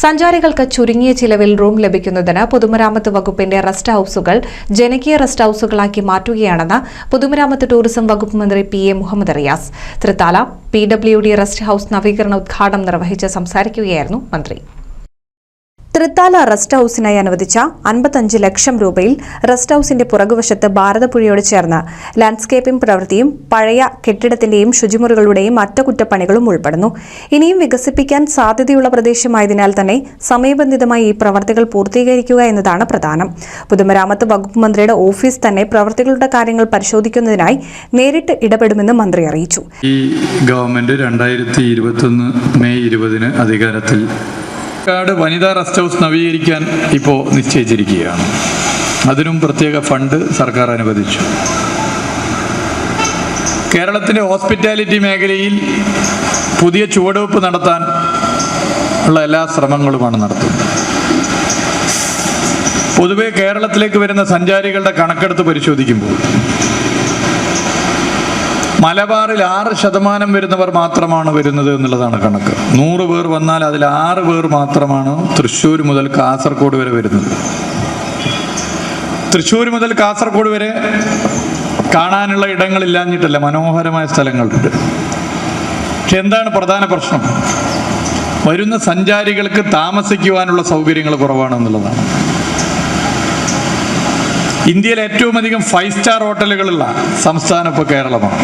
സഞ്ചാരികൾക്ക് ചുരുങ്ങിയ ചിലവിൽ റൂം ലഭിക്കുന്നതിന് പൊതുമരാമത്ത് വകുപ്പിന്റെ റെസ്റ്റ് ഹൌസുകൾ ജനകീയ റെസ്റ്റ് ഹൌസുകളാക്കി മാറ്റുകയാണെന്ന് പൊതുമരാമത്ത് ടൂറിസം വകുപ്പ് മന്ത്രി PA Muhammad Riyas. Thrithala PWD rest house നവീകരണ ഉദ്ഘാടനം നിർവഹിച്ച് സംസാരിക്കുകയായിരുന്നു മന്ത്രി. തൃത്താല റെസ്റ്റ് ഹൌസിനായി അനുവദിച്ച 55 ലക്ഷം രൂപയിൽ റെസ്റ്റ് ഹൌസിന്റെ പുറകുവശത്ത് ഭാരതപ്പുഴയോട് ചേർന്ന് ലാൻഡ്സ്കേപ്പിംഗ് പ്രവൃത്തിയും പഴയ കെട്ടിടത്തിന്റെയും ശുചിമുറികളുടെയും അറ്റകുറ്റപ്പണികളും ഉൾപ്പെടുന്നു. ഇനിയും വികസിപ്പിക്കാൻ സാധ്യതയുള്ള പ്രദേശമായതിനാൽ തന്നെ സമയബന്ധിതമായി ഈ പ്രവൃത്തികൾ പൂർത്തീകരിക്കുക എന്നതാണ് പ്രധാനം. പൊതുമരാമത്ത് വകുപ്പ് മന്ത്രിയുടെ ഓഫീസ് തന്നെ പ്രവൃത്തികളുടെ കാര്യങ്ങൾ പരിശോധിക്കുന്നതിനായി നേരിട്ട് ഇടപെടുമെന്ന് മന്ത്രി അറിയിച്ചു. ഈ ഗവൺമെന്റ് 2021 മെയ് 20 അധികാരത്തിൽ വനിതാ റെസ്റ്റ് ഹൗസ് നവീകരിക്കാൻ ഇപ്പോൾ നിശ്ചയിച്ചിരിക്കുകയാണ്. അതിനും പ്രത്യേക ഫണ്ട് സർക്കാർ അനുവദിച്ചു. കേരളത്തിൻ്റെ ഹോസ്പിറ്റാലിറ്റി മേഖലയിൽ പുതിയ ചുവടുവെപ്പ് നടത്താൻ ഉള്ള എല്ലാ ശ്രമങ്ങളുമാണ് നടത്തുന്നത്. പൊതുവെ കേരളത്തിലേക്ക് വരുന്ന സഞ്ചാരികളുടെ കണക്കെടുത്ത് പരിശോധിക്കുമ്പോൾ മലബാറിൽ 6% വരുന്നവർ മാത്രമാണ് വരുന്നത് എന്നുള്ളതാണ് കണക്ക്. 100 പേർ വന്നാൽ അതിൽ 6 പേർ മാത്രമാണ് തൃശ്ശൂർ മുതൽ കാസർഗോഡ് വരെ വരുന്നത്. തൃശ്ശൂർ മുതൽ കാസർഗോഡ് വരെ കാണാനുള്ള ഇടങ്ങളില്ലാഞ്ഞിട്ടല്ല, മനോഹരമായ സ്ഥലങ്ങളുണ്ട്. പക്ഷെ എന്താണ് പ്രധാന പ്രശ്നം? വരുന്ന സഞ്ചാരികൾക്ക് താമസിക്കുവാനുള്ള സൗകര്യങ്ങൾ കുറവാണെന്നുള്ളതാണ്. ഇന്ത്യയിൽ ഏറ്റവും അധികം 5 സ്റ്റാർ ഹോട്ടലുകളുള്ള സംസ്ഥാനം ഇപ്പോൾ കേരളമാണ്.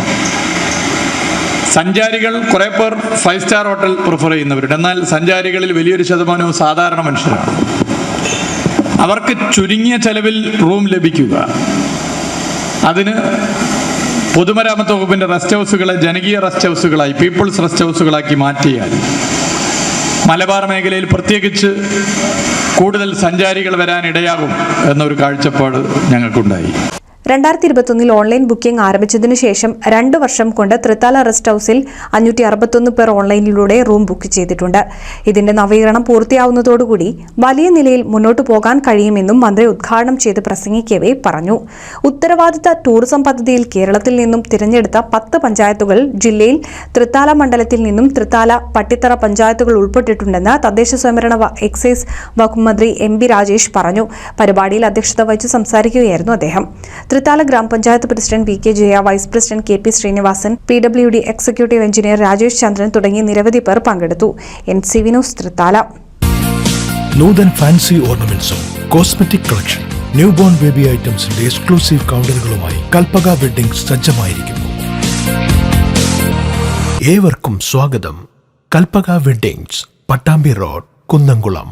സഞ്ചാരികൾ കുറേ പേർ 5 സ്റ്റാർ ഹോട്ടൽ പ്രിഫർ ചെയ്യുന്നവരുണ്ട്. എന്നാൽ സഞ്ചാരികളിൽ വലിയൊരു ശതമാനവും സാധാരണ മനുഷ്യരാണ്. അവർക്ക് ചുരുങ്ങിയ ചെലവിൽ റൂം ലഭിക്കുക, അതിന് പൊതുമരാമത്ത് വകുപ്പിൻ്റെ റെസ്റ്റ് ഹൗസുകളെ ജനകീയ റെസ്റ്റ് ഹൗസുകളായി, പീപ്പിൾസ് റെസ്റ്റ് ഹൗസുകളാക്കി മാറ്റിയാൽ മലബാർ മേഖലയിൽ പ്രത്യേകിച്ച് കൂടുതൽ സഞ്ചാരികൾ വരാനിടയാകും എന്നൊരു കാഴ്ചപ്പാട് ഞങ്ങൾക്കുണ്ടായി. 2021 ഓൺലൈൻ ബുക്കിംഗ് ആരംഭിച്ചതിനു ശേഷം 2 വർഷം കൊണ്ട് തൃത്താല റെസ്റ്റ് ഹൌസിൽ 561 പേർ ഓൺലൈനിലൂടെ റൂം ബുക്ക് ചെയ്തിട്ടുണ്ട്. ഇതിന്റെ നവീകരണം പൂർത്തിയാവുന്നതോടുകൂടി വലിയ നിലയിൽ മുന്നോട്ടു പോകാൻ കഴിയുമെന്നും മന്ത്രി ഉദ്ഘാടനം ചെയ്ത് പ്രസംഗിക്കവേ പറഞ്ഞു. ഉത്തരവാദിത്ത ടൂറിസം പദ്ധതിയിൽ കേരളത്തിൽ നിന്നും തിരഞ്ഞെടുത്ത 10 പഞ്ചായത്തുകൾ ജില്ലയിൽ തൃത്താല മണ്ഡലത്തിൽ നിന്നും തൃത്താല, പട്ടിത്തറ പഞ്ചായത്തുകൾ ഉൾപ്പെട്ടിട്ടുണ്ടെന്ന് തദ്ദേശ സ്വയംഭരണ എക്സൈസ് വകുപ്പ് മന്ത്രി MB രാജേഷ് പറഞ്ഞു. പരിപാടിയിൽ അധ്യക്ഷത വഹിച്ച് സംസാരിക്കുകയായിരുന്നു അദ്ദേഹം. തൃത്താല ഗ്രാമപഞ്ചായത്ത് president VK Jaya, vice president KP Sreenivasan, PWD executive engineer Rajesh Chandran തുടങ്ങി നിരവധി പേർ പങ്കെടുത്തു. NCV news Thrithala. Nuthan fancy ഓർണമെന്റ്സും cosmetic collection, newborn baby ഐറ്റംസിന്റെ എക്സ്ക്ലൂസീവ് കൗണ്ടറുകളുമായി കൽപ്പക വെഡ്ഡിംഗ്സ് സജ്ജമായിരിക്കുന്നു. ഏവർക്കും സ്വാഗതം. Kalpaka weddings, Pattambi road, Kunnamkulam.